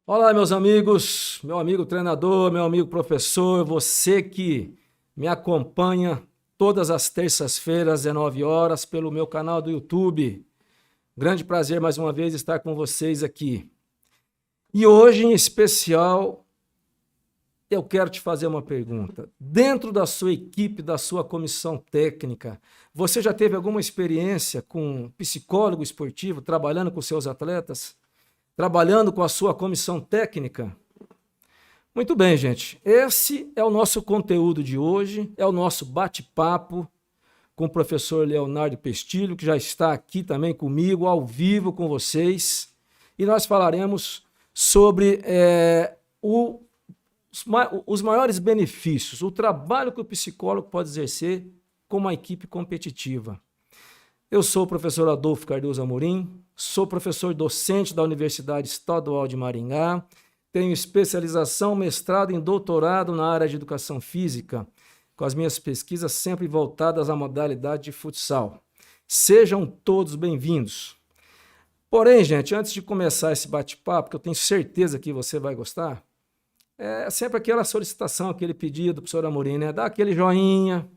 Olá, meus amigos, meu amigo treinador, meu amigo professor, você que me acompanha todas as terças-feiras, 19 horas, pelo meu canal do YouTube. Grande prazer mais uma vez estar com vocês aqui. E hoje, em especial, eu quero te fazer uma pergunta. Dentro da sua equipe, da sua comissão técnica, você já teve alguma experiência com psicólogo esportivo, trabalhando com seus atletas? Trabalhando com a sua comissão técnica? Muito bem, gente. Esse é o nosso conteúdo de hoje, é o nosso bate-papo com o professor Leonardo Pestilho, que já está aqui também comigo, ao vivo com vocês. E nós falaremos sobre os maiores benefícios, o trabalho que o psicólogo pode exercer com uma equipe competitiva. Eu sou o professor Adolfo Cardoso Amorim, sou professor docente da Universidade Estadual de Maringá, tenho especialização, mestrado e doutorado na área de educação física, com as minhas pesquisas sempre voltadas à modalidade de futsal. Sejam todos bem-vindos. Porém, gente, antes de começar esse bate-papo, que eu tenho certeza que você vai gostar, é sempre aquela solicitação, aquele pedido, professor Amorim, né? Dá aquele joinha,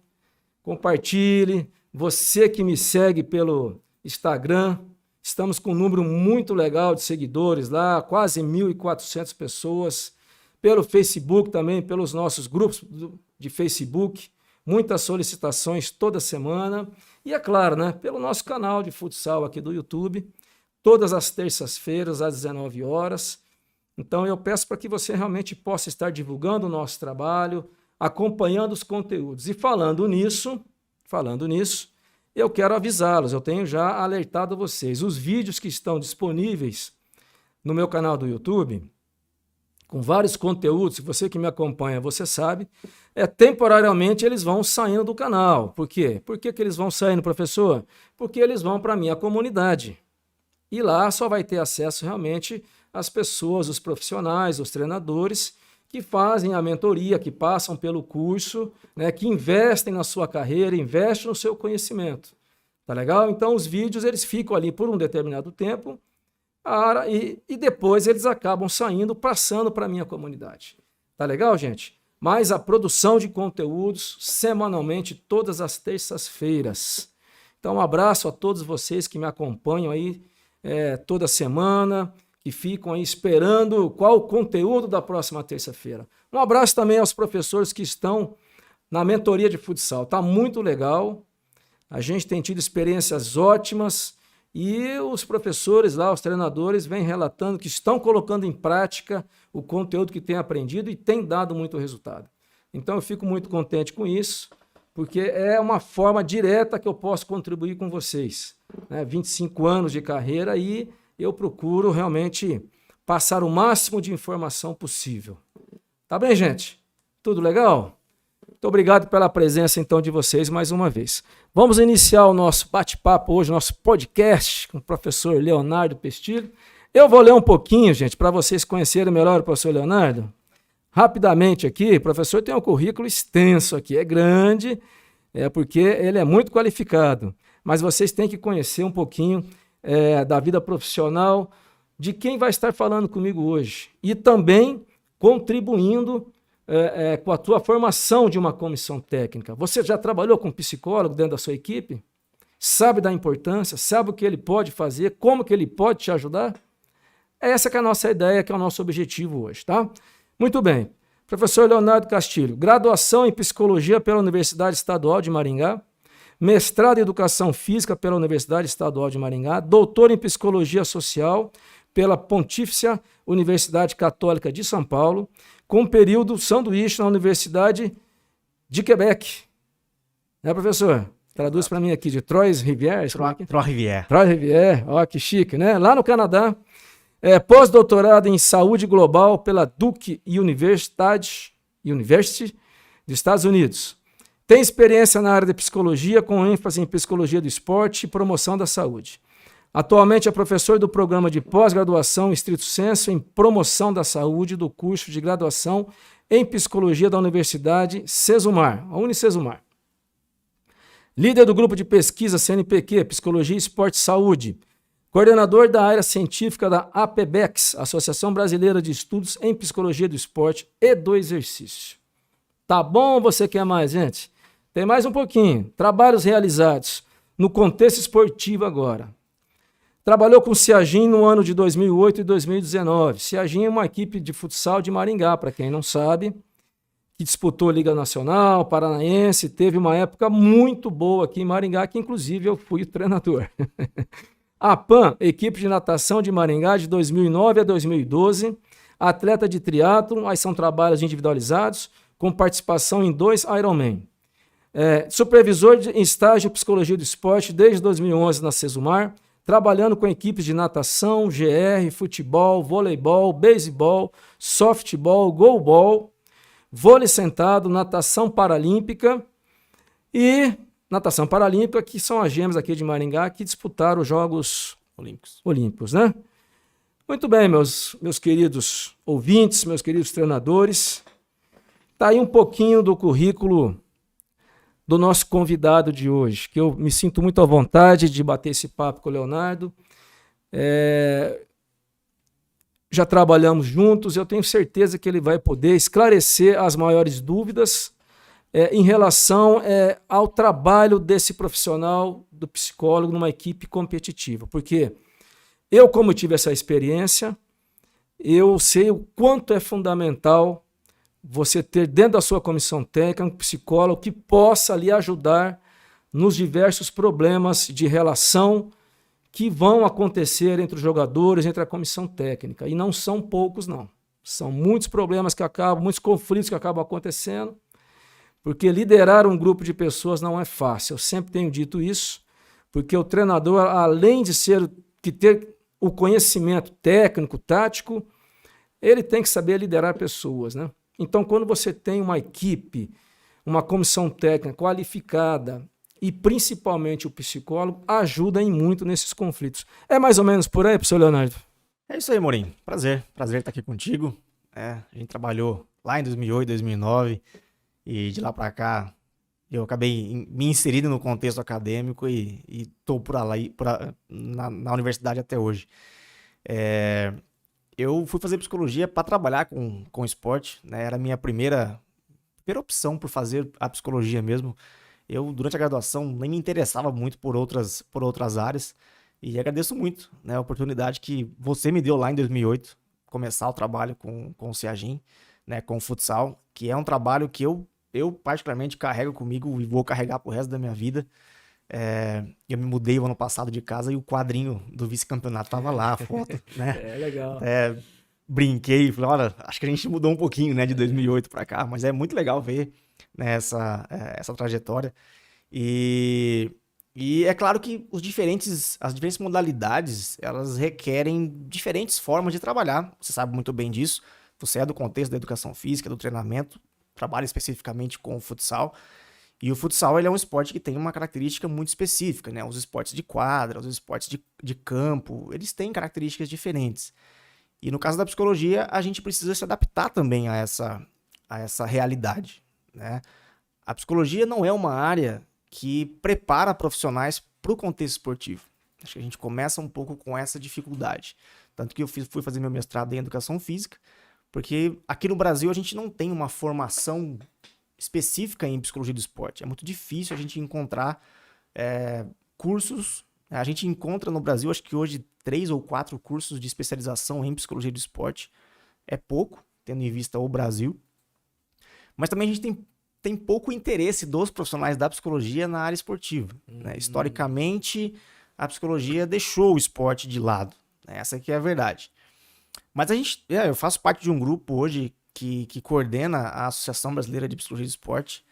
compartilhe. Você que me segue pelo Instagram, estamos com um número muito legal de seguidores lá, quase 1.400 pessoas. Pelo Facebook também, pelos nossos grupos de Facebook, muitas solicitações toda semana. E é claro, né, pelo nosso canal de futsal aqui do YouTube, todas as terças-feiras às 19 horas. Então eu peço para que você realmente possa estar divulgando o nosso trabalho, acompanhando os conteúdos. E falando nisso, eu quero avisá-los, eu tenho já alertado vocês. Os vídeos que estão disponíveis no meu canal do YouTube, com vários conteúdos, você que me acompanha, você sabe, temporariamente eles vão saindo do canal. Por quê? Por que eles vão saindo, professor? Porque eles vão para a minha comunidade. E lá só vai ter acesso realmente às pessoas, os profissionais, os treinadores, que fazem a mentoria, que passam pelo curso, né, que investem na sua carreira, investem no seu conhecimento. Tá legal? Então, os vídeos eles ficam ali por um determinado tempo e depois eles acabam saindo, passando para a minha comunidade. Tá legal, gente? Mas a produção de conteúdos semanalmente, todas as terças-feiras. Então, um abraço a todos vocês que me acompanham aí toda semana, que ficam aí esperando qual o conteúdo da próxima terça-feira. Um abraço também aos professores que estão na mentoria de futsal. Está muito legal, a gente tem tido experiências ótimas e os professores lá, os treinadores, vêm relatando que estão colocando em prática o conteúdo que têm aprendido e tem dado muito resultado. Então eu fico muito contente com isso, porque é uma forma direta que eu posso contribuir com vocês. 25 anos de carreira e eu procuro realmente passar o máximo de informação possível. Tá bem, gente? Tudo legal? Muito obrigado pela presença, então, de vocês mais uma vez. Vamos iniciar o nosso bate-papo hoje, nosso podcast com o professor Leonardo Pestilho. Eu vou ler um pouquinho, gente, para vocês conhecerem melhor o professor Leonardo. Rapidamente aqui, o professor tem um currículo extenso aqui, é grande, porque ele é muito qualificado. Mas vocês têm que conhecer um pouquinho da vida profissional de quem vai estar falando comigo hoje e também contribuindo com a tua formação de uma comissão técnica. Você já trabalhou com psicólogo dentro da sua equipe? Sabe da importância? Sabe o que ele pode fazer? Como que ele pode te ajudar? Essa que é a nossa ideia, que é o nosso objetivo hoje, tá? Muito bem. Professor Leonardo Castilho, graduação em Psicologia pela Universidade Estadual de Maringá, mestrado em Educação Física pela Universidade Estadual de Maringá, doutor em Psicologia Social pela Pontifícia Universidade Católica de São Paulo, com período sanduíche na Universidade de Quebec. Né, professor? Traduz para mim aqui, de Trois-Rivières. Trois-Rivières. Trois-Rivières, ó, que chique, né? Lá no Canadá. Pós-doutorado em Saúde Global pela Duke University dos Estados Unidos. Tem experiência na área de psicologia, com ênfase em psicologia do esporte e promoção da saúde. Atualmente é professor do programa de pós-graduação estrito sensu em promoção da saúde do curso de graduação em psicologia da Universidade Sesumar, a Unicesumar. Líder do grupo de pesquisa CNPq, Psicologia, Esporte e Saúde, coordenador da área científica da APBEX, Associação Brasileira de Estudos em Psicologia do Esporte e do Exercício. Tá bom ou você quer mais, gente? Tem mais um pouquinho. Trabalhos realizados no contexto esportivo agora. Trabalhou com o Ciagim no ano de 2008 e 2019. Ciagim é uma equipe de futsal de Maringá, para quem não sabe, que disputou Liga Nacional, Paranaense, teve uma época muito boa aqui em Maringá, que inclusive eu fui o treinador. A PAN, equipe de natação de Maringá de 2009 a 2012, atleta de triatlon, aí são trabalhos individualizados, com participação em 2 Ironman. Supervisor em estágio de Psicologia do Esporte desde 2011 na Sesumar, trabalhando com equipes de natação, GR, futebol, voleibol, beisebol, softball, goalball, vôlei sentado, natação paralímpica e natação paralímpica, que são as gêmeas aqui de Maringá que disputaram os Jogos Olímpicos, né? Muito bem, meus queridos ouvintes, meus queridos treinadores. Tá aí um pouquinho do currículo do nosso convidado de hoje, que eu me sinto muito à vontade de bater esse papo com o Leonardo. Já trabalhamos juntos, eu tenho certeza que ele vai poder esclarecer as maiores dúvidas em relação ao trabalho desse profissional, do psicólogo, numa equipe competitiva. Porque eu, como tive essa experiência, eu sei o quanto é fundamental você ter dentro da sua comissão técnica um psicólogo que possa lhe ajudar nos diversos problemas de relação que vão acontecer entre os jogadores, entre a comissão técnica. E não são poucos, não. São muitos problemas que acabam, muitos conflitos que acabam acontecendo, porque liderar um grupo de pessoas não é fácil. Eu sempre tenho dito isso, porque o treinador, além de ter o conhecimento técnico, tático, ele tem que saber liderar pessoas, né? Então, quando você tem uma equipe, uma comissão técnica qualificada e principalmente o psicólogo, ajuda em muito nesses conflitos. É mais ou menos por aí, professor Leonardo? É isso aí, Morim. Prazer estar aqui contigo. A gente trabalhou lá em 2008, 2009 e de lá para cá eu acabei me inserindo no contexto acadêmico e estou na universidade até hoje. Eu fui fazer psicologia para trabalhar com esporte, né? Era a minha primeira opção por fazer a psicologia mesmo. Eu, durante a graduação, nem me interessava muito por outras áreas e agradeço muito, né, a oportunidade que você me deu lá em 2008, começar o trabalho com o Ciagim, né, com o futsal, que é um trabalho que eu particularmente carrego comigo e vou carregar pro resto da minha vida. Eu me mudei o ano passado de casa e o quadrinho do vice-campeonato tava lá, a foto, né? Legal. Brinquei e falei, olha, acho que a gente mudou um pouquinho, né, de 2008 para cá, mas é muito legal ver, né, essa trajetória. E é claro que as diferentes modalidades, elas requerem diferentes formas de trabalhar. Você sabe muito bem disso. Você é do contexto da educação física, do treinamento, trabalha especificamente com o futsal. E o futsal, ele é um esporte que tem uma característica muito específica, né? Os esportes de quadra, os esportes de campo, eles têm características diferentes. E no caso da psicologia, a gente precisa se adaptar também a essa realidade, né? A psicologia não é uma área que prepara profissionais para o contexto esportivo. Acho que a gente começa um pouco com essa dificuldade. Tanto que eu fui fazer meu mestrado em educação física, porque aqui no Brasil a gente não tem uma formação específica em psicologia do esporte. É muito difícil a gente encontrar cursos. A gente encontra no Brasil, acho que hoje, 3 ou 4 cursos de especialização em psicologia do esporte. É pouco, tendo em vista o Brasil. Mas também a gente tem pouco interesse dos profissionais da psicologia na área esportiva. Né? Historicamente, a psicologia deixou o esporte de lado. Né? Essa aqui é a verdade. Mas eu faço parte de um grupo hoje que coordena a Associação Brasileira de Psicologia do Esporte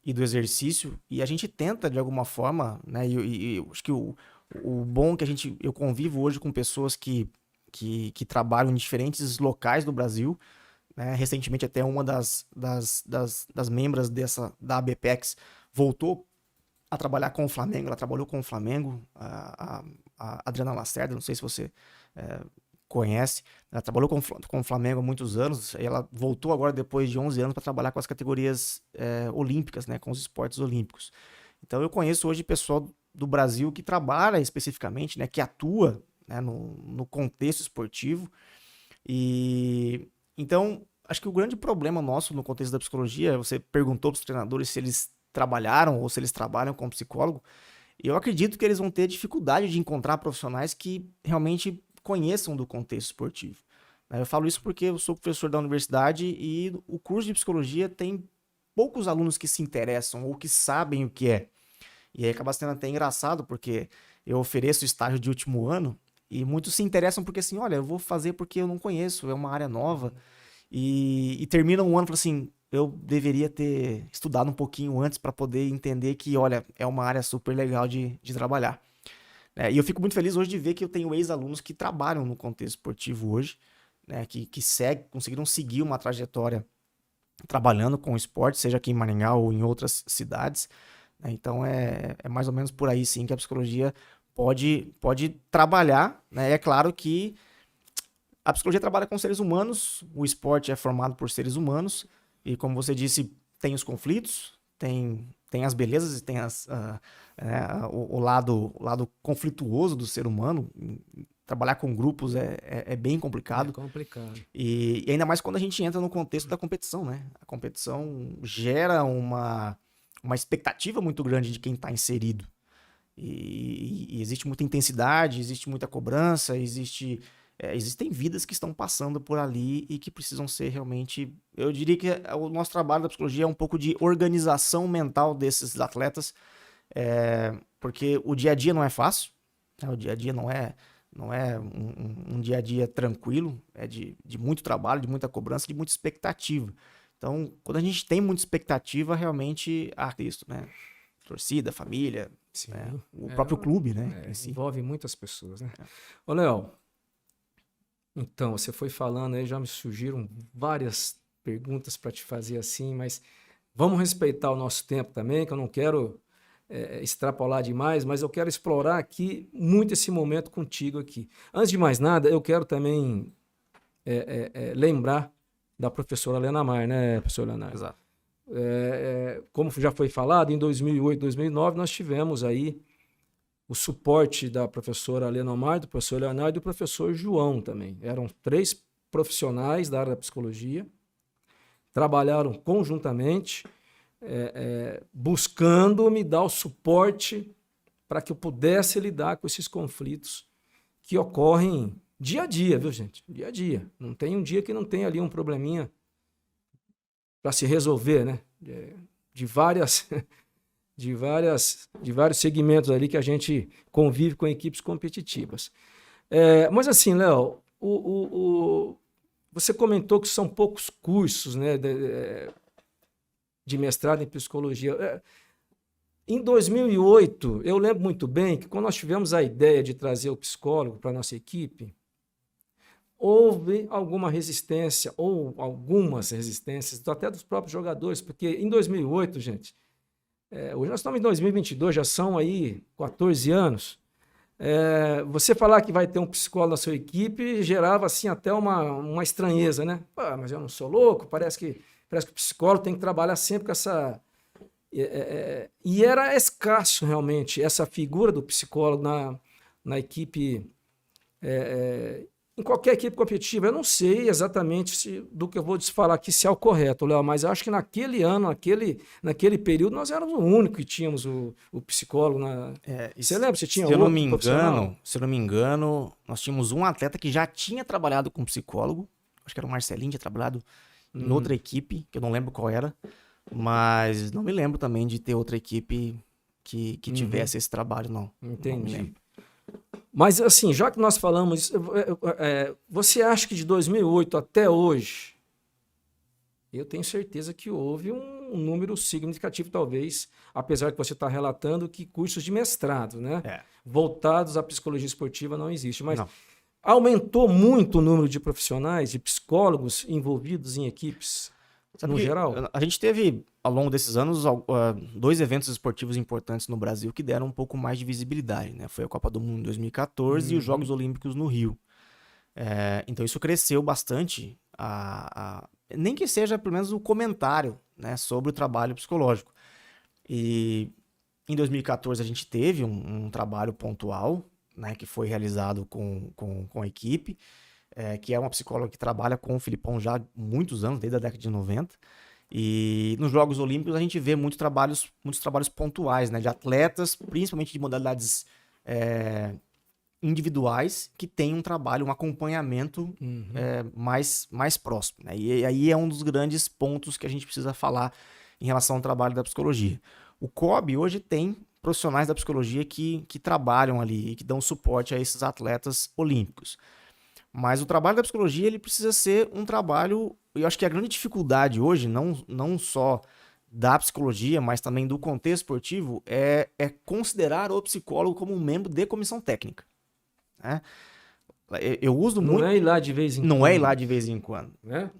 e do Exercício, e a gente tenta, de alguma forma, né, e acho que o bom é que eu convivo hoje com pessoas que trabalham em diferentes locais do Brasil, né? Recentemente até uma das membros da ABPEX voltou a trabalhar com o Flamengo, ela trabalhou com o Flamengo, a Adriana Lacerda, não sei se você conhece, ela trabalhou com o Flamengo há muitos anos, e ela voltou agora depois de 11 anos para trabalhar com as categorias olímpicas, né, com os esportes olímpicos. Então eu conheço hoje pessoal do Brasil que trabalha especificamente, né, que atua, né, no contexto esportivo. E então, acho que o grande problema nosso no contexto da psicologia, você perguntou para os treinadores se eles trabalharam ou se eles trabalham com psicólogo, e eu acredito que eles vão ter dificuldade de encontrar profissionais que realmente conheçam do contexto esportivo. Eu falo isso porque eu sou professor da universidade e o curso de psicologia tem poucos alunos que se interessam ou que sabem o que é. E aí acaba sendo até engraçado, porque eu ofereço estágio de último ano e muitos se interessam porque assim, olha, eu vou fazer porque eu não conheço, é uma área nova. E termina um ano e fala assim, eu deveria ter estudado um pouquinho antes para poder entender que, olha, é uma área super legal de trabalhar. E eu fico muito feliz hoje de ver que eu tenho ex-alunos que trabalham no contexto esportivo hoje, né, que conseguiram seguir uma trajetória trabalhando com esporte, seja aqui em Maringá ou em outras cidades. Então é mais ou menos por aí sim que a psicologia pode trabalhar, né? É claro que a psicologia trabalha com seres humanos, o esporte é formado por seres humanos, e como você disse, tem os conflitos, tem as belezas e tem o lado conflituoso do ser humano. Trabalhar com grupos é bem complicado. É complicado. E ainda mais quando a gente entra no contexto da competição, né? A competição gera uma expectativa muito grande de quem está inserido. E existe muita intensidade, existe muita cobrança, existem vidas que estão passando por ali e que precisam ser realmente... Eu diria que o nosso trabalho da psicologia é um pouco de organização mental desses atletas, porque o dia a dia não é fácil, né? O dia a dia não é um dia a dia tranquilo, é de muito trabalho, de muita cobrança, de muita expectativa. Então, quando a gente tem muita expectativa, realmente há isso, né? Torcida, família, né? O próprio clube, né? Envolve muitas pessoas, né? Ô, Léo, então, você foi falando aí, já me surgiram várias perguntas para te fazer assim, mas vamos respeitar o nosso tempo também, que eu não quero extrapolar demais, mas eu quero explorar aqui muito esse momento contigo aqui. Antes de mais nada, eu quero também lembrar da professora Lena Mar, né, professor Leonardo? Exato. Como já foi falado, em 2008, 2009, nós tivemos aí o suporte da professora Lena Mar, do professor Leonardo e do professor João também. Eram 3 profissionais da área da psicologia, trabalharam conjuntamente, buscando me dar o suporte para que eu pudesse lidar com esses conflitos que ocorrem dia a dia, viu, gente? Dia a dia. Não tem um dia que não tem ali um probleminha para se resolver, né? De vários segmentos ali que a gente convive com equipes competitivas. Mas assim, Léo, você comentou que são poucos cursos, né, de mestrado em psicologia. Em 2008, eu lembro muito bem que quando nós tivemos a ideia de trazer o psicólogo para a nossa equipe, houve alguma resistência, ou algumas resistências, até dos próprios jogadores, porque em 2008, gente, hoje nós estamos em 2022, já são aí 14 anos, você falar que vai ter um psicólogo na sua equipe gerava assim até uma estranheza, né? Pô, mas eu não sou louco, parece que o psicólogo tem que trabalhar sempre com essa... E era escasso realmente essa figura do psicólogo na equipe, em qualquer equipe competitiva. Eu não sei exatamente do que eu vou te falar aqui se é o correto, Léo, mas eu acho que naquele ano, naquele período, nós éramos o único que tínhamos o psicólogo. Você lembra? Você tinha se eu não me engano, nós tínhamos um atleta que já tinha trabalhado com psicólogo, acho que era o Marcelinho, tinha trabalhado em outra equipe, que eu não lembro qual era, mas não me lembro também de ter outra equipe que tivesse esse trabalho, não. Entendi. Não me lembro. Mas assim, já que nós falamos, você acha que de 2008 até hoje, eu tenho certeza que houve um número significativo, talvez, apesar que você está relatando que cursos de mestrado, né, voltados à psicologia esportiva não existe, mas... Não. Aumentou muito o número de profissionais, de psicólogos envolvidos em equipes, no geral? A gente teve, ao longo desses anos, 2 eventos esportivos importantes no Brasil que deram um pouco mais de visibilidade, né? Foi a Copa do Mundo em 2014 e os Jogos Olímpicos no Rio. Então isso cresceu bastante, nem que seja pelo menos o comentário, né, sobre o trabalho psicológico. E em 2014 a gente teve um trabalho pontual, né, que foi realizado com a equipe, que é uma psicóloga que trabalha com o Filipão já há muitos anos, desde a década de 90. E nos Jogos Olímpicos a gente vê muitos trabalhos pontuais, né, de atletas, principalmente de modalidades individuais, que têm um trabalho, um acompanhamento mais próximo, né? E aí é um dos grandes pontos que a gente precisa falar em relação ao trabalho da psicologia. O COB hoje tem profissionais da psicologia que trabalham ali e que dão suporte a esses atletas olímpicos. Mas o trabalho da psicologia ele precisa ser um trabalho. Eu acho que a grande dificuldade hoje, não só da psicologia, mas também do contexto esportivo, é considerar o psicólogo como um membro de comissão técnica, né? Eu uso muito. Não é ir lá de vez em quando. Não é ir lá de vez em quando. Né?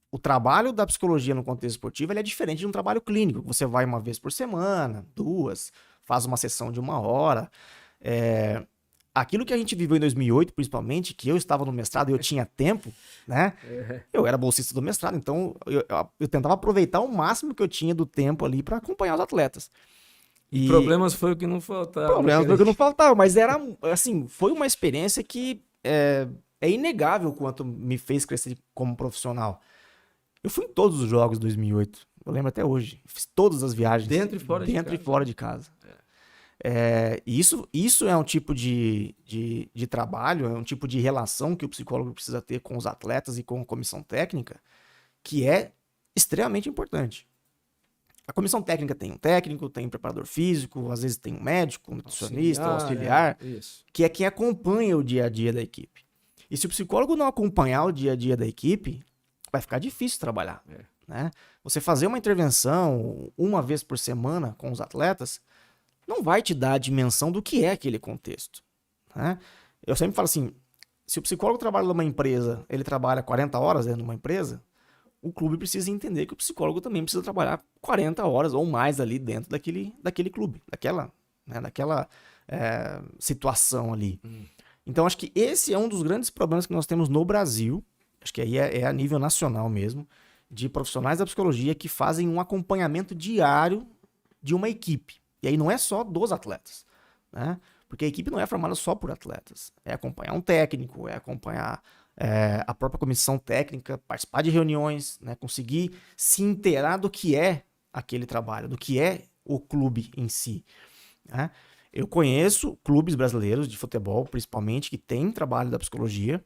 O trabalho da psicologia no contexto esportivo ele é diferente de um trabalho clínico. Você vai uma vez por semana, 2, faz uma sessão de 1 hora. Aquilo que a gente viveu em 2008, principalmente, que eu estava no mestrado e eu tinha tempo, né? Eu era bolsista do mestrado, então eu tentava aproveitar o máximo que eu tinha do tempo ali para acompanhar os atletas. E problemas foi o que não faltava. Problemas foi o que não faltava, mas era assim, foi uma experiência que é inegável o quanto me fez crescer como profissional. Eu fui em todos os jogos de 2008, eu lembro até hoje. Fiz todas as viagens. Dentro e fora de casa. Isso é um tipo de trabalho, é um tipo de relação que o psicólogo precisa ter com os atletas e com a comissão técnica, que é extremamente importante. A comissão técnica tem um técnico, tem um preparador físico, às vezes tem um médico, um nutricionista, um auxiliar, que é quem acompanha o dia a dia da equipe. E se o psicólogo não acompanhar o dia a dia da equipe, vai ficar difícil trabalhar. Né? Você fazer uma intervenção uma vez por semana com os atletas não vai te dar a dimensão do que é aquele contexto. Né? Eu sempre falo assim, se o psicólogo trabalha numa empresa, ele trabalha 40 horas dentro de uma empresa, o clube precisa entender que o psicólogo também precisa trabalhar 40 horas ou mais ali dentro daquele clube, daquela situação ali. Então, acho que esse é um dos grandes problemas que nós temos no Brasil, acho que aí é a nível nacional mesmo, de profissionais da psicologia que fazem um acompanhamento diário de uma equipe. E aí não é só dos atletas, né? Porque a equipe não é formada só por atletas. É acompanhar um técnico, é acompanhar a própria comissão técnica, participar de reuniões, né? Conseguir se inteirar do que é aquele trabalho, do que é o clube em si. Né? Eu conheço clubes brasileiros de futebol, principalmente, que têm trabalho da psicologia,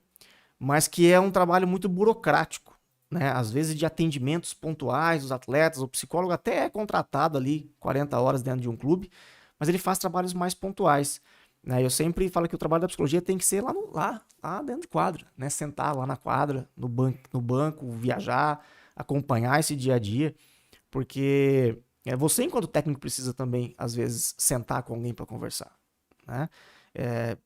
mas que é um trabalho muito burocrático. Né? Às vezes de atendimentos pontuais dos atletas, o psicólogo até é contratado ali 40 horas dentro de um clube, mas ele faz trabalhos mais pontuais. Né? Eu sempre falo que o trabalho da psicologia tem que ser lá dentro de quadra, né? Sentar lá na quadra, no banco, viajar, acompanhar esse dia a dia, porque você enquanto técnico precisa também, às vezes, sentar com alguém para conversar. Né?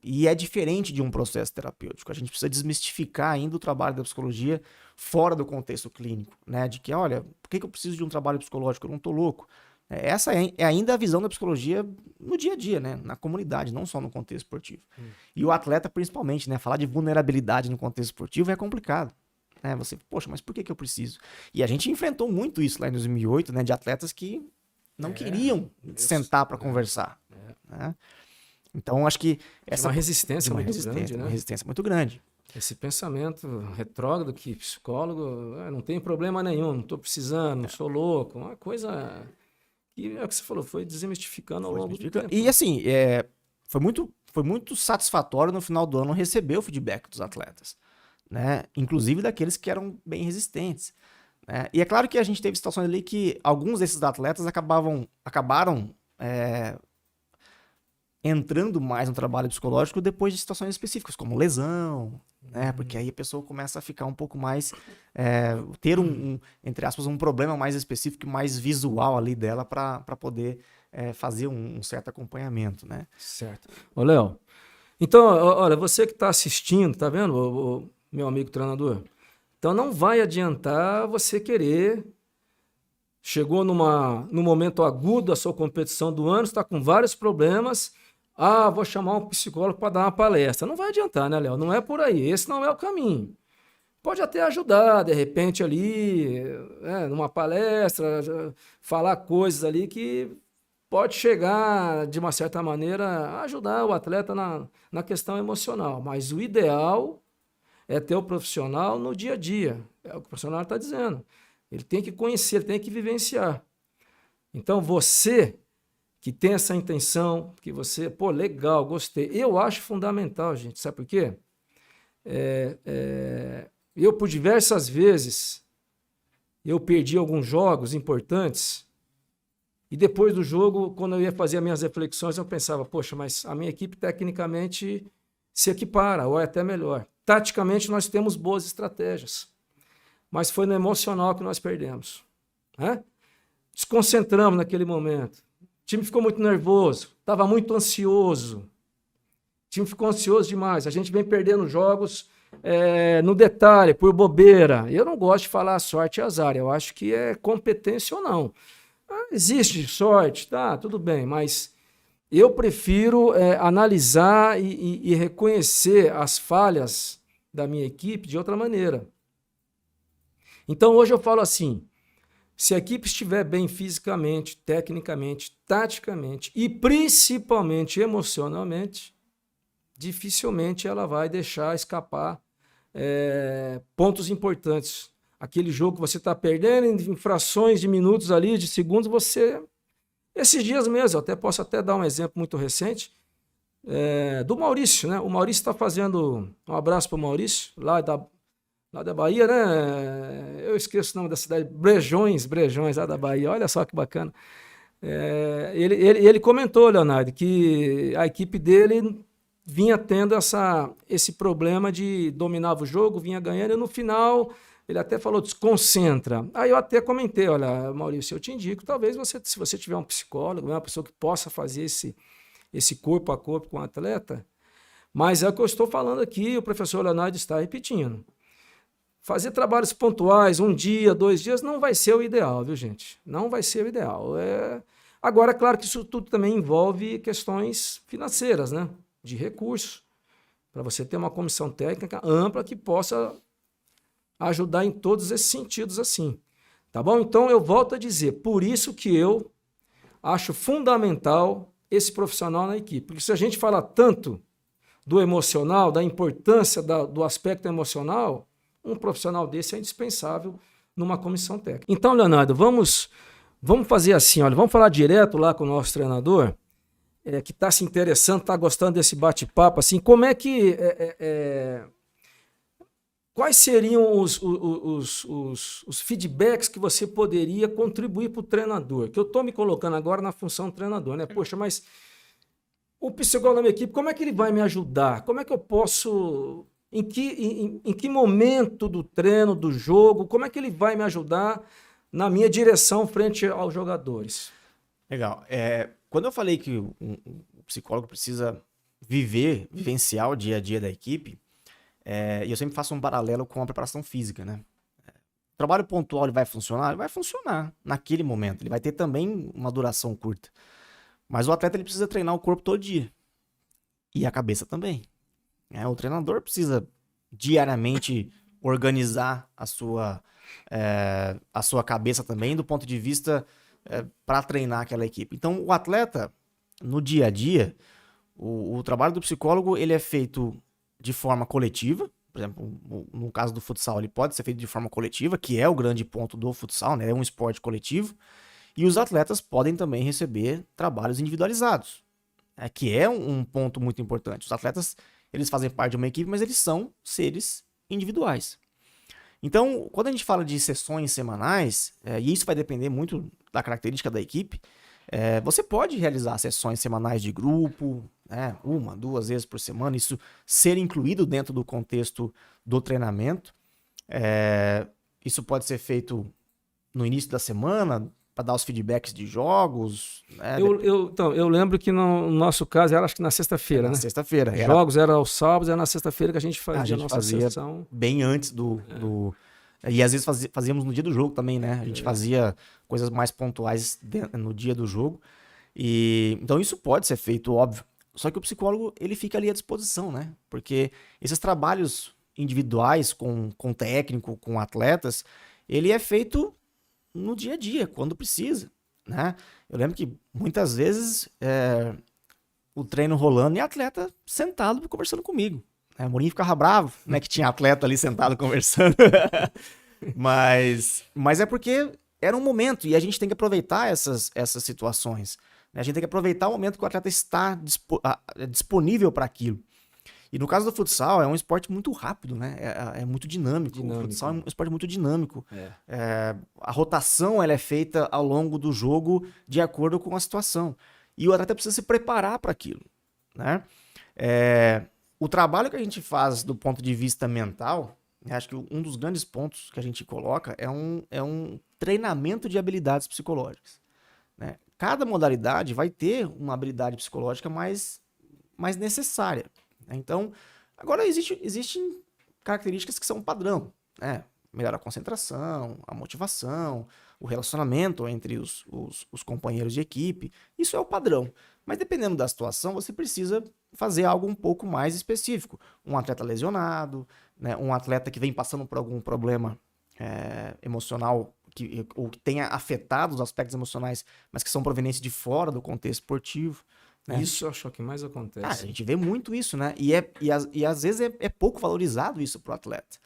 E é diferente de um processo terapêutico. A gente precisa desmistificar ainda o trabalho da psicologia fora do contexto clínico, né? De que, olha, por que eu preciso de um trabalho psicológico? Eu não estou louco. Essa é ainda a visão da psicologia no dia a dia, né? Na comunidade, não só no contexto esportivo. E o atleta, principalmente, né? Falar de vulnerabilidade no contexto esportivo é complicado. Né? Você, poxa, mas por que eu preciso? E a gente enfrentou muito isso lá em 2008, né? De atletas que não queriam sentar para conversar. Né? Então, acho que essa uma resistência muito grande, né? Uma resistência muito grande. Esse pensamento retrógrado que psicólogo não tem problema nenhum, não estou precisando, não sou louco, uma coisa que é o que você falou, foi desmistificando ao longo do tempo. E assim, foi muito satisfatório no final do ano receber o feedback dos atletas, né? Inclusive daqueles que eram bem resistentes. Né? E é claro que a gente teve situações ali que alguns desses atletas acabaram entrando mais no trabalho psicológico depois de situações específicas, como lesão, né? Porque aí a pessoa começa a ficar um pouco mais, ter entre aspas, um problema mais específico, mais visual ali dela para poder fazer um certo acompanhamento, né? Certo. Ô, Léo, então, olha, você que está assistindo, tá vendo, o meu amigo treinador? Então não vai adiantar você querer... Chegou no momento agudo da sua competição do ano, está com vários problemas. Vou chamar um psicólogo para dar uma palestra. Não vai adiantar, né, Léo? Não é por aí. Esse não é o caminho. Pode até ajudar, de repente, ali, numa palestra, falar coisas ali que pode chegar, de uma certa maneira, a ajudar o atleta na questão emocional. Mas o ideal é ter o profissional no dia a dia. É o que o profissional está dizendo. Ele tem que conhecer, ele tem que vivenciar. Então, você que tem essa intenção, que você, pô, legal, gostei. Eu acho fundamental, gente. Sabe por quê? Eu, por diversas vezes, eu perdi alguns jogos importantes e depois do jogo, quando eu ia fazer as minhas reflexões, eu pensava, poxa, mas a minha equipe tecnicamente se equipara, ou é até melhor. Taticamente, nós temos boas estratégias, mas foi no emocional que nós perdemos. Né? Desconcentramos naquele momento. O time ficou muito nervoso, estava muito ansioso. O time ficou ansioso demais. A gente vem perdendo jogos no detalhe, por bobeira. Eu não gosto de falar sorte e azar. Eu acho que é competência ou não. Existe sorte, tá, tudo bem, mas eu prefiro analisar e reconhecer as falhas da minha equipe de outra maneira. Então, hoje eu falo assim, se a equipe estiver bem fisicamente, tecnicamente, taticamente e principalmente emocionalmente, dificilmente ela vai deixar escapar pontos importantes. Aquele jogo que você está perdendo em frações de minutos ali, de segundos, você... Esses dias mesmo, eu posso até dar um exemplo muito recente, do Maurício, né? O Maurício está fazendo... Um abraço para o Maurício, lá da Bahia, né? Eu esqueço o nome da cidade, Brejões, lá da Bahia. Olha só que bacana. Ele comentou, Leonardo, que a equipe dele vinha tendo esse problema de dominava o jogo, vinha ganhando, e no final... Ele até falou, desconcentra. Aí eu até comentei, olha, Maurício, eu te indico, talvez se você tiver um psicólogo, uma pessoa que possa fazer esse corpo a corpo com o atleta, mas é o que eu estou falando aqui, o professor Leonardo está repetindo. Fazer trabalhos pontuais, 1 dia, 2 dias, não vai ser o ideal, viu, gente? Não vai ser o ideal. Agora, claro que isso tudo também envolve questões financeiras, né? De recursos, para você ter uma comissão técnica ampla que possa ajudar em todos esses sentidos assim, tá bom? Então eu volto a dizer, por isso que eu acho fundamental esse profissional na equipe, porque se a gente fala tanto do emocional, da importância do aspecto emocional, um profissional desse é indispensável numa comissão técnica. Então, Leonardo, vamos fazer assim, olha, vamos falar direto lá com o nosso treinador, que está se interessando, está gostando desse bate-papo, assim, como é que... Quais seriam os feedbacks que você poderia contribuir para o treinador? Que eu estou me colocando agora na função do treinador, né? Poxa, mas o psicólogo da minha equipe, como é que ele vai me ajudar? Como é que eu posso... Em que momento do treino, do jogo, como é que ele vai me ajudar na minha direção frente aos jogadores? Legal. Quando eu falei que o psicólogo precisa vivenciar o dia a dia da equipe, e eu sempre faço um paralelo com a preparação física, né? O trabalho pontual ele vai funcionar? Ele vai funcionar naquele momento. Ele vai ter também uma duração curta. Mas o atleta ele precisa treinar o corpo todo dia. E a cabeça também. O treinador precisa diariamente organizar a sua cabeça também do ponto de vista para treinar aquela equipe. Então, o atleta, no dia a dia, o trabalho do psicólogo ele é feito de forma coletiva. Por exemplo, no caso do futsal, ele pode ser feito de forma coletiva, que é o grande ponto do futsal, né? É um esporte coletivo. E os atletas podem também receber trabalhos individualizados, que é um ponto muito importante. Os atletas, eles fazem parte de uma equipe, mas eles são seres individuais. Então, quando a gente fala de sessões semanais, e isso vai depender muito da característica da equipe, você pode realizar sessões semanais de grupo, 1, 2 vezes por semana, isso ser incluído dentro do contexto do treinamento. Isso pode ser feito no início da semana, para dar os feedbacks de jogos. Eu lembro que no nosso caso era acho que na sexta-feira, né? Na sexta-feira. Jogos eram aos sábados, era na sexta-feira que a gente fazia a nossa sessão. Bem antes do... E às vezes fazíamos no dia do jogo também, né? A gente fazia coisas mais pontuais no dia do jogo. Então isso pode ser feito, óbvio. Só que o psicólogo, ele fica ali à disposição, né? Porque esses trabalhos individuais com técnico, com atletas, ele é feito no dia a dia, quando precisa, né? Eu lembro que muitas vezes o treino rolando e atleta sentado conversando comigo. Né? O Mourinho ficava bravo, né? Que tinha atleta ali sentado conversando. Mas é porque era um momento e a gente tem que aproveitar essas situações. Né? A gente tem que aproveitar o momento que o atleta está disponível para aquilo. E no caso do futsal, é um esporte muito rápido, né? É muito dinâmico. O futsal é um esporte muito dinâmico. A rotação ela é feita ao longo do jogo de acordo com a situação. E o atleta precisa se preparar para aquilo. Né? O trabalho que a gente faz do ponto de vista mental, acho que um dos grandes pontos que a gente coloca é um treinamento de habilidades psicológicas. Né? Cada modalidade vai ter uma habilidade psicológica mais necessária. Então, agora existem características que são padrão, né? Melhora a concentração, a motivação, o relacionamento entre os companheiros de equipe. Isso é o padrão. Mas dependendo da situação, você precisa fazer algo um pouco mais específico. Um atleta lesionado, né? Um atleta que vem passando por algum problema emocional ou que tenha afetado os aspectos emocionais, mas que são provenientes de fora do contexto esportivo. Né? Isso acho que é o que mais acontece. A gente vê muito isso, né? E às vezes é pouco valorizado isso pro atleta.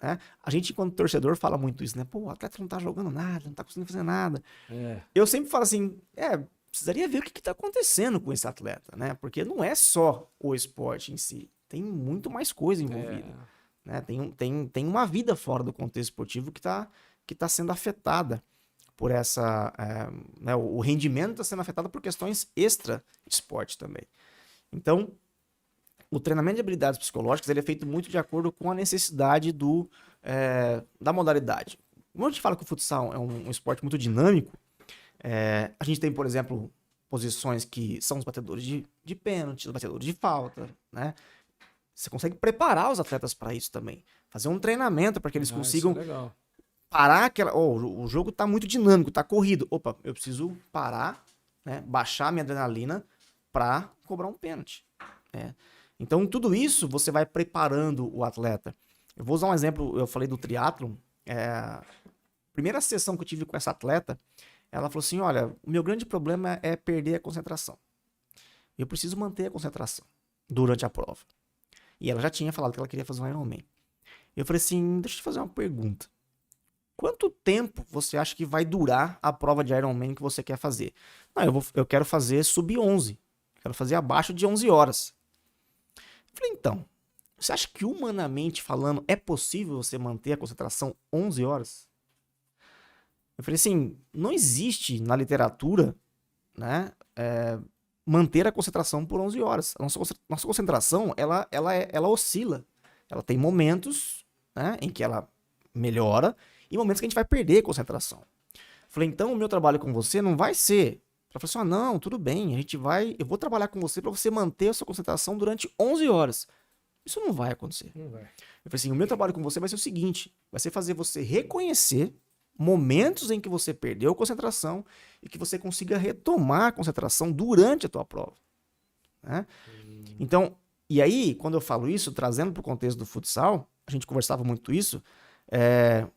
Né? A gente, enquanto torcedor, fala muito isso, né? Pô, o atleta não tá jogando nada, não tá conseguindo fazer nada. Eu sempre falo assim, precisaria ver o que tá acontecendo com esse atleta, né? Porque não é só o esporte em si, tem muito mais coisa envolvida. Né? Tem uma vida fora do contexto esportivo que tá sendo afetada por essa... né, o rendimento está sendo afetado por questões extra-esporte também. Então, o treinamento de habilidades psicológicas ele é feito muito de acordo com a necessidade da modalidade. Quando a gente fala que o futsal é um esporte muito dinâmico, a gente tem, por exemplo, posições que são os batedores de pênalti, os batedores de falta, né? Você consegue preparar os atletas para isso também. Fazer um treinamento para que eles consigam... parar aquela... o jogo tá muito dinâmico, tá corrido. Opa, eu preciso parar, né, baixar minha adrenalina para cobrar um pênalti. Né? Então, tudo isso você vai preparando o atleta. Eu vou usar um exemplo, eu falei do triatlon. Primeira sessão que eu tive com essa atleta, ela falou assim, olha, o meu grande problema é perder a concentração. Eu preciso manter a concentração durante a prova. E ela já tinha falado que ela queria fazer um Ironman. Eu falei assim, deixa eu te fazer uma pergunta. Quanto tempo você acha que vai durar a prova de Ironman que você quer fazer? Não, eu quero fazer sub 11. Quero fazer abaixo de 11 horas. Eu falei, então, você acha que humanamente falando é possível você manter a concentração 11 horas? Eu falei assim, não existe na literatura, né, manter a concentração por 11 horas. A nossa concentração, ela oscila. Ela tem momentos, né, em que ela melhora e momentos que a gente vai perder a concentração. Falei, então o meu trabalho com você não vai ser... Ela falou assim, não, tudo bem, eu vou trabalhar com você para você manter a sua concentração durante 11 horas. Isso não vai acontecer. Não vai. Eu falei assim, o meu trabalho com você vai ser o seguinte, vai ser fazer você reconhecer momentos em que você perdeu a concentração e que você consiga retomar a concentração durante a tua prova. Né? Então, e aí, quando eu falo isso, trazendo para o contexto do futsal, a gente conversava muito isso,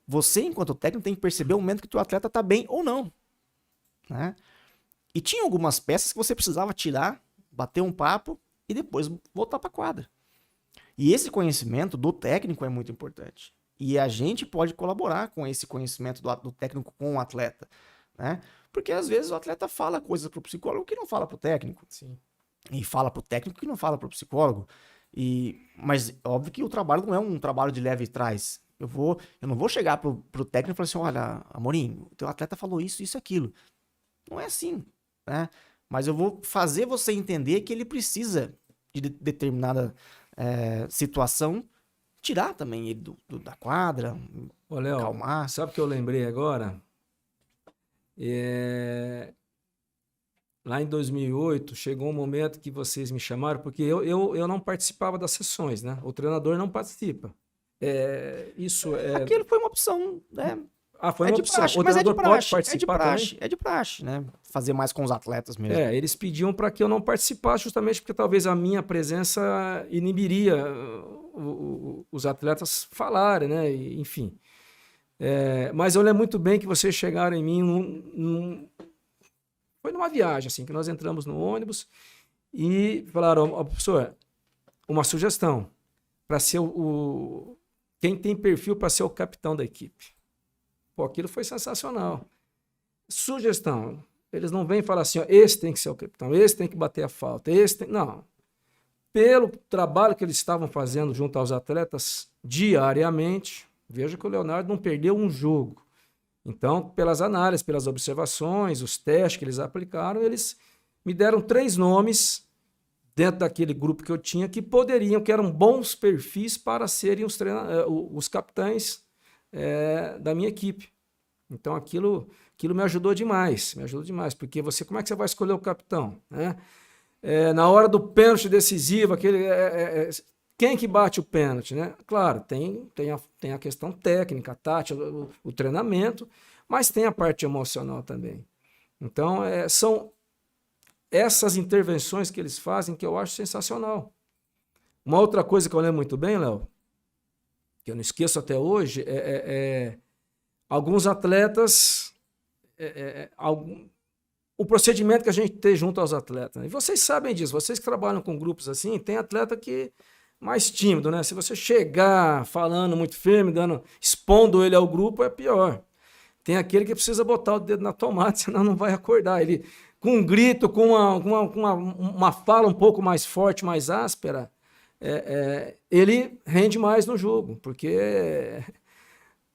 você, enquanto técnico, tem que perceber o momento que o teu atleta está bem ou não. Né? E tinha algumas peças que você precisava tirar, bater um papo e depois voltar para a quadra. E esse conhecimento do técnico é muito importante. E a gente pode colaborar com esse conhecimento do técnico com o atleta. Né? Porque às vezes o atleta fala coisas para o psicólogo que não fala para o técnico. Sim. E fala para o técnico que não fala para o psicólogo. Mas óbvio que o trabalho não é um trabalho de leve e trás. Eu não vou chegar pro técnico e falar assim, olha, Amorim, o teu atleta falou isso, isso e aquilo. Não é assim, né? Mas eu vou fazer você entender que ele precisa de determinada situação, tirar também ele da quadra, Ô, Léo, calmar. Sabe o que eu lembrei agora? Lá em 2008, chegou um momento que vocês me chamaram, porque eu não participava das sessões, né? O treinador não participa. Aquilo foi uma opção, né? Foi uma opção. Praxe, o treinador pode participar também? É de praxe, né? Fazer mais com os atletas mesmo. Eles pediam para que eu não participasse justamente porque talvez a minha presença inibiria os atletas falarem, né? Enfim. Mas eu lembro muito bem que vocês chegaram em mim numa viagem, assim, que nós entramos no ônibus e falaram, ó, professor, uma sugestão para ser quem tem perfil para ser o capitão da equipe. Pô, aquilo foi sensacional. Sugestão. Eles não vêm falar assim, ó, esse tem que ser o capitão, esse tem que bater a falta, esse tem... Não. Pelo trabalho que eles estavam fazendo junto aos atletas diariamente, veja que o Leonardo não perdeu um jogo. Então, pelas análises, pelas observações, os testes que eles aplicaram, eles me deram 3 nomes dentro daquele grupo que eu tinha que eram bons perfis para serem os capitães da minha equipe. Então, aquilo me ajudou demais, porque como é que você vai escolher o capitão, né? Na hora do pênalti decisivo, quem que bate o pênalti, né? Claro, tem a questão técnica, a tática, o treinamento, mas tem a parte emocional também. Então, são essas intervenções que eles fazem que eu acho sensacional. Uma outra coisa que eu lembro muito bem, Léo, que eu não esqueço até hoje, alguns atletas, o procedimento que a gente tem junto aos atletas. Né? E vocês sabem disso, vocês que trabalham com grupos assim, tem atleta que mais tímido, né? Se você chegar falando muito firme, expondo ele ao grupo, é pior. Tem aquele que precisa botar o dedo na tomada, senão não vai acordar. Ele, com um grito, com uma fala um pouco mais forte, mais áspera, ele rende mais no jogo, porque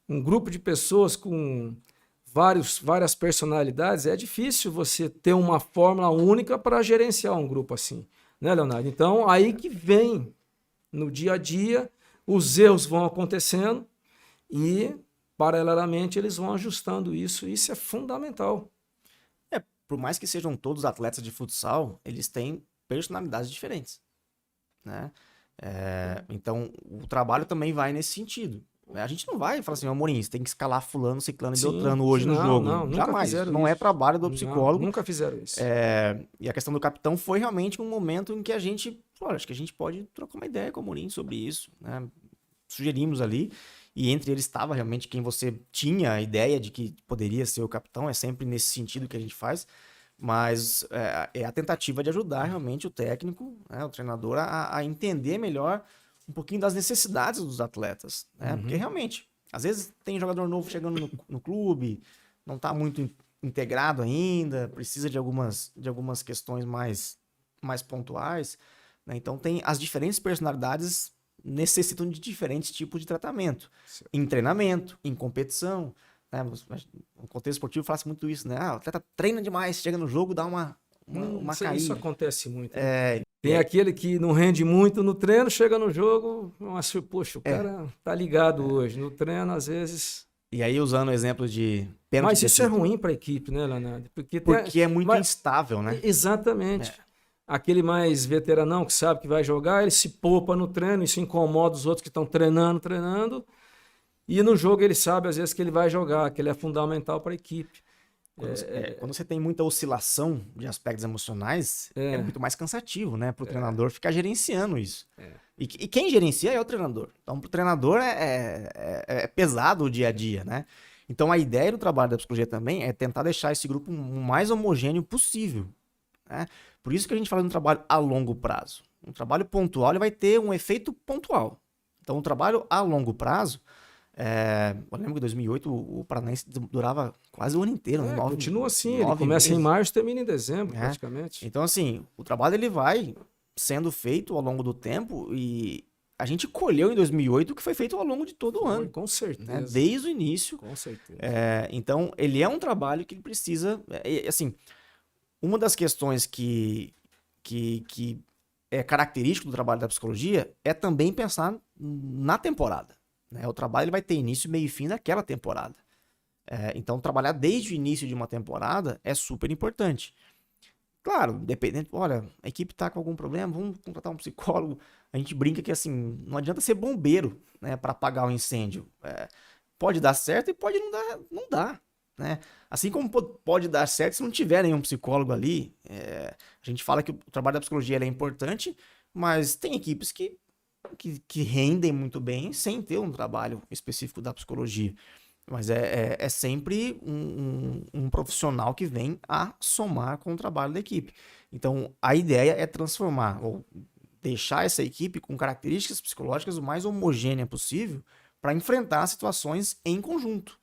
um grupo de pessoas com várias personalidades, é difícil você ter uma fórmula única para gerenciar um grupo assim, né, Leonardo? Então, aí que vem no dia a dia, os erros vão acontecendo e, paralelamente, eles vão ajustando isso. Isso é fundamental. Por mais que sejam todos atletas de futsal, eles têm personalidades diferentes, né? Então, o trabalho também vai nesse sentido. A gente não vai falar assim, Amorim, você tem que escalar fulano, ciclano e beltrano hoje no jogo. Não, jamais. Isso não é trabalho do psicólogo. Nunca fizeram isso. E a questão do capitão foi realmente um momento em que a gente, acho que a gente pode trocar uma ideia com o Amorim sobre isso, né? Sugerimos ali, e entre eles estava realmente quem você tinha a ideia de que poderia ser o capitão, é sempre nesse sentido que a gente faz, mas é a tentativa de ajudar realmente o técnico, né, o treinador, a entender melhor um pouquinho das necessidades dos atletas, né? Porque realmente, às vezes tem jogador novo chegando no clube, não está muito integrado ainda, precisa de algumas questões mais pontuais, né? Então as diferentes personalidades necessitam de diferentes tipos de tratamento, certo. Em treinamento, em competição, né? No contexto esportivo fala-se muito isso, né? O atleta treina demais, chega no jogo, dá uma caída. Isso acontece muito. Né? Tem aquele que não rende muito no treino, chega no jogo, mas, poxa, o cara tá ligado hoje. No treino, às vezes... E aí, usando o exemplo de pênalti... Mas isso é ruim para a equipe, né, Leonardo? Porque é muito instável, né? Exatamente. Aquele mais veteranão que sabe que vai jogar, ele se poupa no treino, isso incomoda os outros que estão treinando. E no jogo ele sabe, às vezes, que ele vai jogar, que ele é fundamental para a equipe. Quando você tem muita oscilação de aspectos emocionais, é muito mais cansativo, né? Para o treinador ficar gerenciando isso. E quem gerencia é o treinador. Então, para o treinador é pesado o dia a dia, né? Então, a ideia do trabalho da psicologia também é tentar deixar esse grupo o mais homogêneo possível, né? Por isso que a gente fala de um trabalho a longo prazo. Um trabalho pontual ele vai ter um efeito pontual. Então, um trabalho a longo prazo... eu lembro que em 2008 o Paranaense durava quase o ano inteiro. Continua assim, ele começa em março e termina em dezembro, praticamente. Então, assim, o trabalho ele vai sendo feito ao longo do tempo e a gente colheu em 2008 o que foi feito ao longo de todo o ano. Com certeza. Né? Desde o início. Com certeza. Então, ele é um trabalho que ele precisa... assim, uma das questões que é característico do trabalho da psicologia é também pensar na temporada. Né? O trabalho ele vai ter início, meio e fim naquela temporada. Então, trabalhar desde o início de uma temporada é super importante. Claro, dependendo, olha, a equipe está com algum problema, vamos contratar um psicólogo. A gente brinca que assim, não adianta ser bombeiro, né, para apagar o incêndio. Pode dar certo e pode não dar. Né? Assim como pode dar certo se não tiver nenhum psicólogo ali. A gente fala que o trabalho da psicologia é importante, mas tem equipes que rendem muito bem sem ter um trabalho específico da psicologia. Mas é sempre um profissional que vem a somar com o trabalho da equipe. Então, a ideia é transformar, ou deixar essa equipe com características psicológicas o mais homogênea possível para enfrentar situações em conjunto,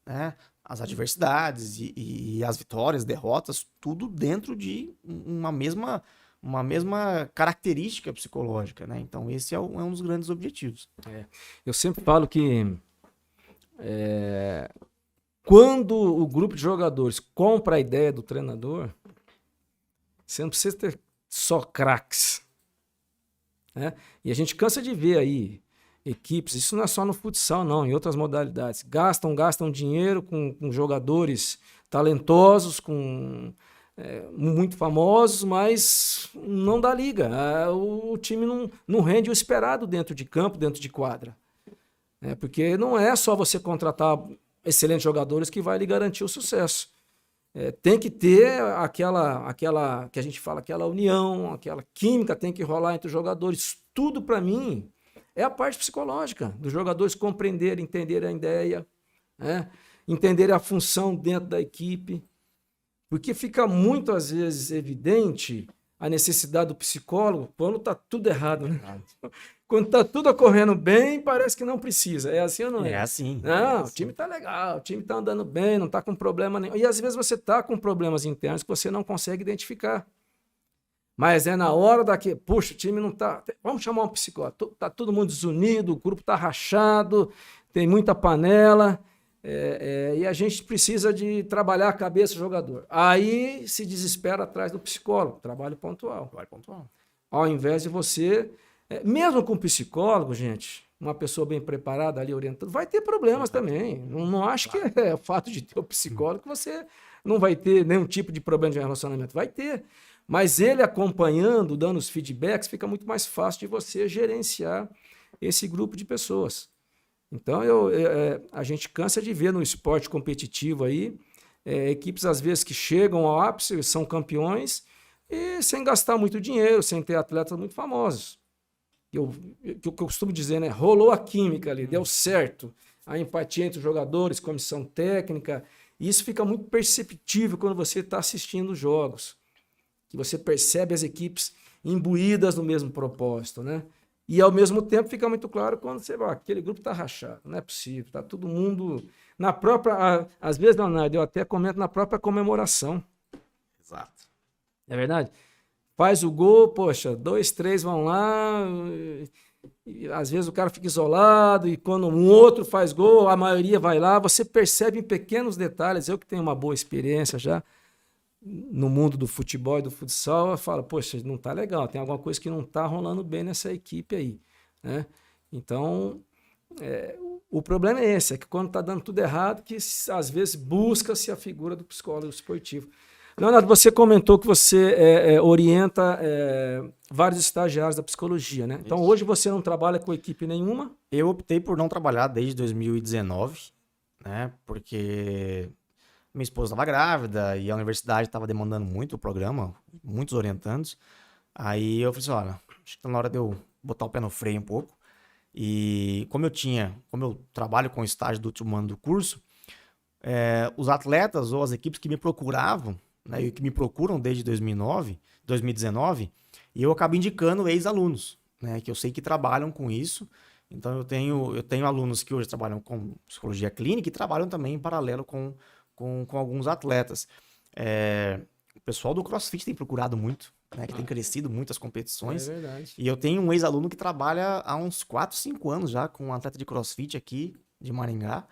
né? As adversidades e as vitórias, derrotas, tudo dentro de uma mesma característica psicológica, né? Então, esse é um dos grandes objetivos. Eu sempre falo que quando o grupo de jogadores compra a ideia do treinador, você não precisa ter só craques, né? E a gente cansa de ver aí equipes, isso não é só no futsal, não, em outras modalidades. Gastam dinheiro com jogadores talentosos, muito famosos, mas não dá liga. O time não rende o esperado dentro de campo, dentro de quadra. Porque não é só você contratar excelentes jogadores que vai lhe garantir o sucesso. Tem que ter aquela que a gente fala, aquela união, aquela química tem que rolar entre os jogadores. Tudo, para mim, é a parte psicológica dos jogadores compreenderem, entenderem a ideia, né? Entenderem a função dentro da equipe. Porque fica muito, às vezes, evidente a necessidade do psicólogo quando está tudo errado, né? Quando está tudo ocorrendo bem, parece que não precisa. É assim ou não é? É assim. Não, o time está legal, o time está andando bem, não está com problema nenhum. E às vezes você está com problemas internos que você não consegue identificar. Mas é na hora puxa, o time não está... Vamos chamar um psicólogo. Está todo mundo desunido, o grupo está rachado, tem muita panela, e a gente precisa de trabalhar a cabeça do jogador. Aí se desespera atrás do psicólogo, trabalho pontual. Ao invés de você... mesmo com psicólogo, gente, uma pessoa bem preparada ali orientando, vai ter problemas também. Não acho que é o fato de ter o psicólogo que você não vai ter nenhum tipo de problema de relacionamento. Vai ter. Mas ele acompanhando, dando os feedbacks, fica muito mais fácil de você gerenciar esse grupo de pessoas. Então, a gente cansa de ver no esporte competitivo aí, equipes às vezes que chegam ao ápice, são campeões, e sem gastar muito dinheiro, sem ter atletas muito famosos. Que eu costumo dizer, né? Rolou a química ali, deu certo. A empatia entre os jogadores, comissão técnica. E isso fica muito perceptível quando você está assistindo os jogos. Que você percebe as equipes imbuídas no mesmo propósito, né? E ao mesmo tempo fica muito claro quando você vê, aquele grupo está rachado, não é possível, está todo mundo na própria... Às vezes, Leonardo, eu até comento na própria comemoração. Exato. É verdade? Faz o gol, poxa, 2, 3 vão lá, e às vezes o cara fica isolado, e quando um outro faz gol, a maioria vai lá, você percebe em pequenos detalhes. Eu que tenho uma boa experiência já no mundo do futebol e do futsal, eu falo, poxa, não tá legal, tem alguma coisa que não tá rolando bem nessa equipe aí, né? Então, o problema é esse, é que quando tá dando tudo errado, que às vezes busca-se a figura do psicólogo esportivo. Leonardo, você comentou que você orienta vários estagiários da psicologia, né? Então, hoje você não trabalha com equipe nenhuma? Eu optei por não trabalhar desde 2019, né? Porque minha esposa estava grávida e a universidade estava demandando muito o programa, muitos orientandos. Aí eu falei assim, olha, acho que tá na hora de eu botar o pé no freio um pouco. E como eu trabalho com estágio do último ano do curso, os atletas ou as equipes que me procuravam, né, e que me procuram desde 2019, e eu acabo indicando ex-alunos, né, que eu sei que trabalham com isso. Então eu tenho alunos que hoje trabalham com psicologia clínica e trabalham também em paralelo com alguns atletas. O pessoal do CrossFit tem procurado muito, né, que tem crescido muito as competições. É verdade. E eu tenho um ex-aluno que trabalha há uns 4, 5 anos já com um atleta de CrossFit aqui de Maringá,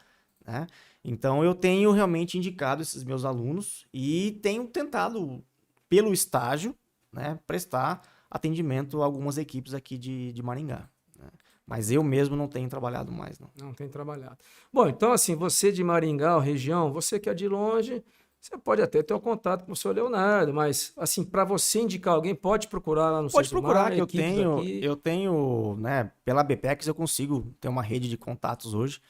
né? Então eu tenho realmente indicado esses meus alunos e tenho tentado, pelo estágio, né, prestar atendimento a algumas equipes aqui de Maringá, né? Mas eu mesmo não tenho trabalhado mais, não. Não tem trabalhado. Bom, então assim, você de Maringá, região, você que é de longe, você pode até ter o contato com o senhor Leonardo, mas assim, para você indicar alguém, pode procurar lá no Pode Sesumar, procurar, que equipes eu tenho, né, pela BPEX eu consigo ter uma rede de contatos hoje.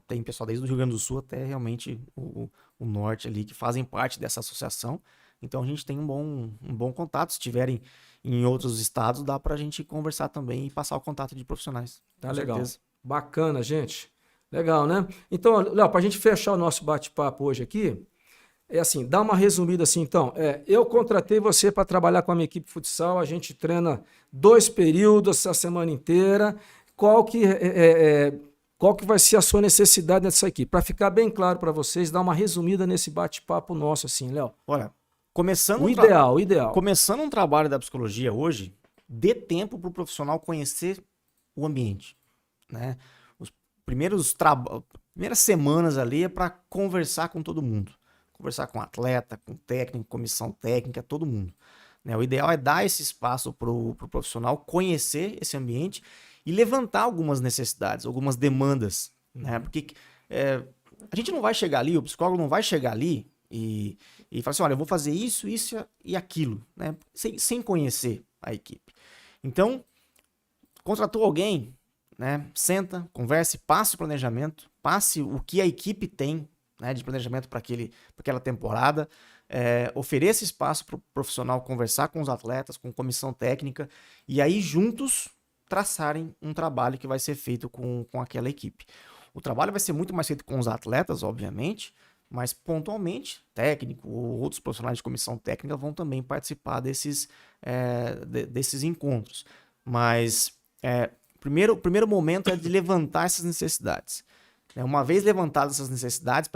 Tem pessoal desde o Rio Grande do Sul até realmente o norte ali que fazem parte dessa associação. Então a gente tem um bom contato. Se tiverem em outros estados, dá pra gente conversar também e passar o contato de profissionais. Tá com legal. certeza. Bacana, gente. Legal, né? Então, Léo, para a gente fechar o nosso bate-papo hoje aqui, é assim, dá uma resumida assim, então. Eu contratei você para trabalhar com a minha equipe futsal, a gente treina 2 períodos a semana inteira. Qual que, qual que vai ser a sua necessidade nessa equipe? Para ficar bem claro para vocês, dá uma resumida nesse bate-papo nosso, assim, Léo. Olha, O ideal. começando um trabalho da psicologia hoje, dê tempo para o profissional conhecer o ambiente, né? Os primeiras semanas ali é para conversar com todo mundo. Conversar com atleta, com técnico, comissão técnica, todo mundo, né? O ideal é dar esse espaço para o profissional conhecer esse ambiente e levantar algumas necessidades, algumas demandas, né? Porque a gente não vai chegar ali, o psicólogo não vai chegar ali e falar assim, olha, eu vou fazer isso, isso e aquilo, né? Sem conhecer a equipe. Então, contratou alguém, né? Senta, converse, passe o planejamento, passe o que a equipe tem, né, de planejamento para aquela temporada, ofereça espaço para o profissional conversar com os atletas, com comissão técnica, e aí juntos traçarem um trabalho que vai ser feito com aquela equipe. O trabalho vai ser muito mais feito com os atletas, obviamente, mas pontualmente, técnico ou outros profissionais de comissão técnica vão também participar desses encontros. Mas o primeiro momento é de levantar essas necessidades. Uma vez levantadas essas necessidades,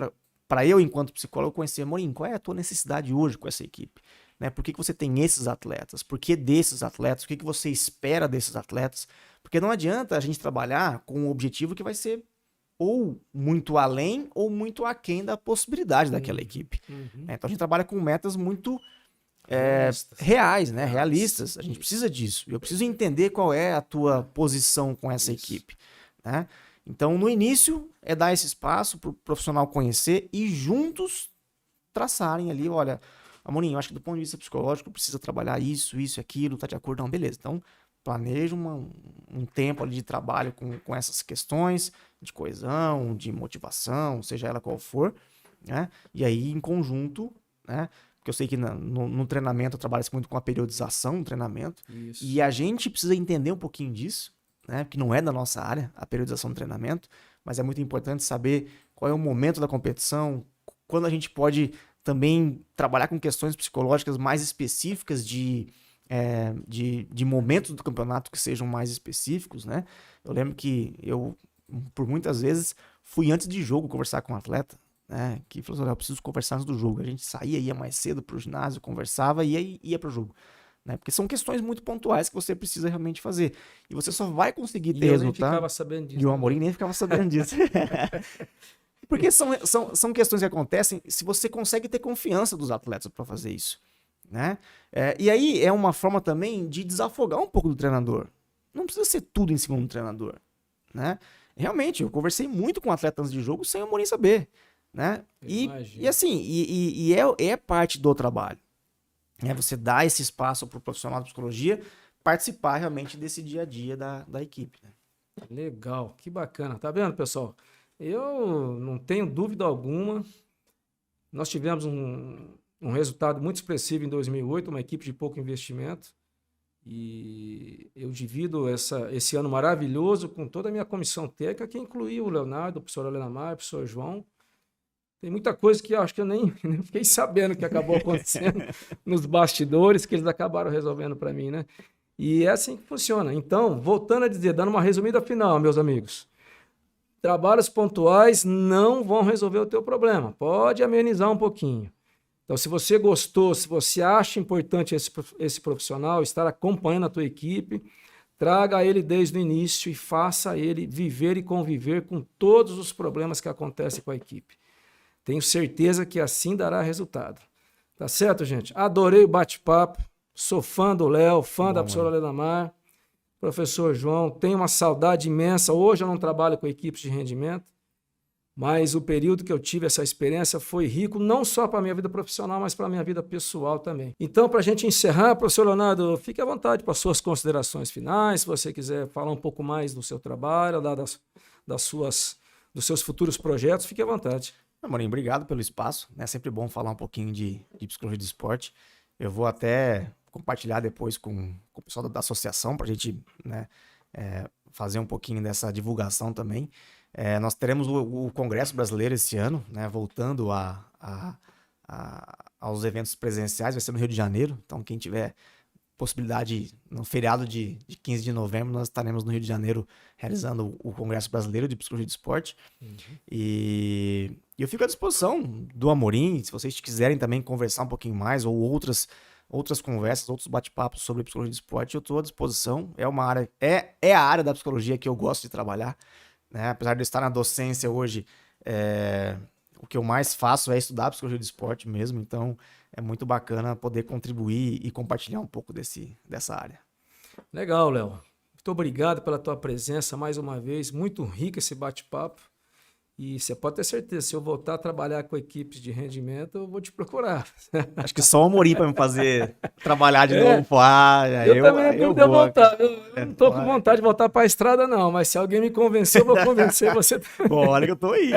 para eu, enquanto psicólogo, conhecer, Amorim, qual é a tua necessidade hoje com essa equipe? Né? Por que você tem esses atletas? Por que desses atletas? O que você espera desses atletas? Porque não adianta a gente trabalhar com um objetivo que vai ser ou muito além ou muito aquém da possibilidade daquela equipe. Então a gente trabalha com metas muito reais, né? Realistas. A gente precisa disso. Eu preciso entender qual é a tua posição com essa equipe, né? Então, no início, é dar esse espaço para o profissional conhecer e juntos traçarem ali, olha, Amorim, eu acho que do ponto de vista psicológico precisa trabalhar isso, isso, aquilo, tá de acordo? Não, beleza. Então, planeja um tempo ali de trabalho com essas questões de coesão, de motivação, seja ela qual for, né? E aí, em conjunto, né? Porque eu sei que no treinamento trabalha-se muito com a periodização do treinamento. Isso. E a gente precisa entender um pouquinho disso, né? Que não é da nossa área, a periodização do treinamento, mas é muito importante saber qual é o momento da competição, quando a gente pode também trabalhar com questões psicológicas mais específicas de momentos do campeonato que sejam mais específicos, né? Eu lembro que eu, por muitas vezes, fui antes de jogo conversar com um atleta, né? Que falou assim, eu preciso conversar antes do jogo. A gente saía, ia mais cedo pro ginásio, conversava e ia pro jogo. Né? Porque são questões muito pontuais que você precisa realmente fazer. E você só vai conseguir ter resultado. Eu nem ficava sabendo disso. E o Amorim nem ficava sabendo disso. Porque são questões que acontecem se você consegue ter confiança dos atletas para fazer isso. Né? E aí é uma forma também de desafogar um pouco do treinador. Não precisa ser tudo em cima do treinador. Né? Realmente, eu conversei muito com atletas antes de jogo sem o Amorim saber. Né? E assim, é parte do trabalho. Você dá esse espaço para o profissional de psicologia participar realmente desse dia a dia da equipe. Né? Legal, que bacana. Tá vendo, pessoal? Eu não tenho dúvida alguma. Nós tivemos um resultado muito expressivo em 2008, uma equipe de pouco investimento. E eu divido esse ano maravilhoso com toda a minha comissão técnica, que incluiu o Leonardo, o professor Helena Maia, o professor João. Tem muita coisa que eu acho que eu nem fiquei sabendo que acabou acontecendo nos bastidores, que eles acabaram resolvendo para mim, né? E é assim que funciona. Então, voltando a dizer, dando uma resumida final, meus amigos. Trabalhos pontuais não vão resolver o teu problema. Pode amenizar um pouquinho. Então, se você gostou, se você acha importante esse profissional, estar acompanhando a tua equipe, traga ele desde o início e faça ele viver e conviver com todos os problemas que acontecem com a equipe. Tenho certeza que assim dará resultado. Tá certo, gente? Adorei o bate-papo. Sou fã do Léo, fã da professora Helena Mar, professor João. Tenho uma saudade imensa. Hoje eu não trabalho com equipes de rendimento, mas o período que eu tive essa experiência foi rico, não só para a minha vida profissional, mas para a minha vida pessoal também. Então, para a gente encerrar, professor Leonardo, fique à vontade para as suas considerações finais. Se você quiser falar um pouco mais do seu trabalho, dos seus futuros projetos, fique à vontade. Amorim, obrigado pelo espaço. É sempre bom falar um pouquinho de psicologia de esporte. Eu vou até compartilhar depois com o pessoal da associação para a gente, né, fazer um pouquinho dessa divulgação também. Nós teremos o Congresso Brasileiro esse ano, né, voltando aos eventos presenciais, vai ser no Rio de Janeiro. Então, quem tiver possibilidade, no feriado de 15 de novembro, nós estaremos no Rio de Janeiro realizando o Congresso Brasileiro de Psicologia do Esporte. E eu fico à disposição do Amorim, se vocês quiserem também conversar um pouquinho mais, ou outras conversas, outros bate-papos sobre psicologia do esporte, eu estou à disposição. É uma área, é a área da psicologia que eu gosto de trabalhar, né? Apesar de eu estar na docência hoje, o que eu mais faço é estudar psicologia do esporte mesmo, então é muito bacana poder contribuir e compartilhar um pouco dessa área. Legal, Léo. Muito obrigado pela tua presença mais uma vez, muito rico esse bate-papo. E você pode ter certeza, se eu voltar a trabalhar com equipes de rendimento, eu vou te procurar. Acho que só o Amorim para me fazer trabalhar de novo. Eu também não tenho vontade. Eu não estou com vontade de voltar para a estrada, não. Mas se alguém me convencer, eu vou convencer você também. Bom, olha que eu estou aí.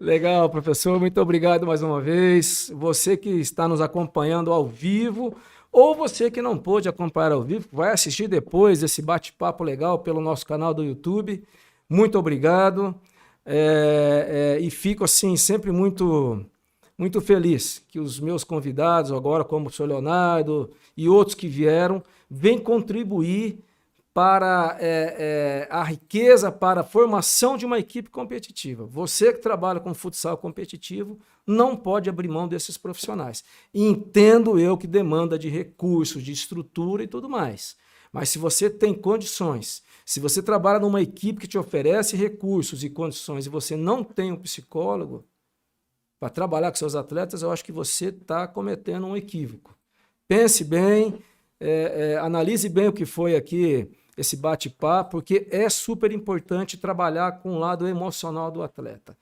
Legal, professor. Muito obrigado mais uma vez. Você que está nos acompanhando ao vivo, ou você que não pôde acompanhar ao vivo, vai assistir depois esse bate-papo legal pelo nosso canal do YouTube. Muito obrigado. E fico assim sempre muito feliz que os meus convidados agora, como o senhor Leonardo e outros que vieram, vêm contribuir para a riqueza, para a formação de uma equipe competitiva. Você que trabalha com futsal competitivo não pode abrir mão desses profissionais. E entendo eu que demanda de recursos, de estrutura e tudo mais. Mas se você tem condições, se você trabalha numa equipe que te oferece recursos e condições e você não tem um psicólogo para trabalhar com seus atletas, eu acho que você está cometendo um equívoco. Pense bem, analise bem o que foi aqui esse bate-papo, porque é super importante trabalhar com o lado emocional do atleta.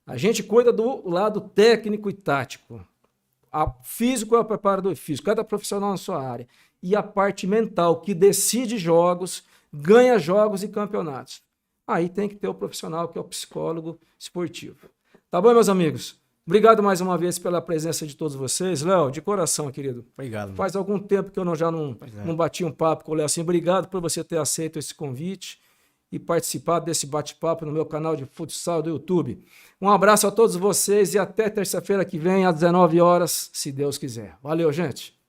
A gente cuida do lado técnico e tático. Físico é o preparador físico, cada profissional na sua área. E a parte mental, que decide jogos, ganha jogos e campeonatos. Aí tem que ter o profissional, que é o psicólogo esportivo. Tá bom, meus amigos? Obrigado mais uma vez pela presença de todos vocês. Léo, de coração, querido. Obrigado. Faz algum tempo que eu não bati um papo com o Léo assim. Obrigado por você ter aceito esse convite e participado desse bate-papo no meu canal de futsal do YouTube. Um abraço a todos vocês e até terça-feira que vem, às 19 horas, se Deus quiser. Valeu, gente!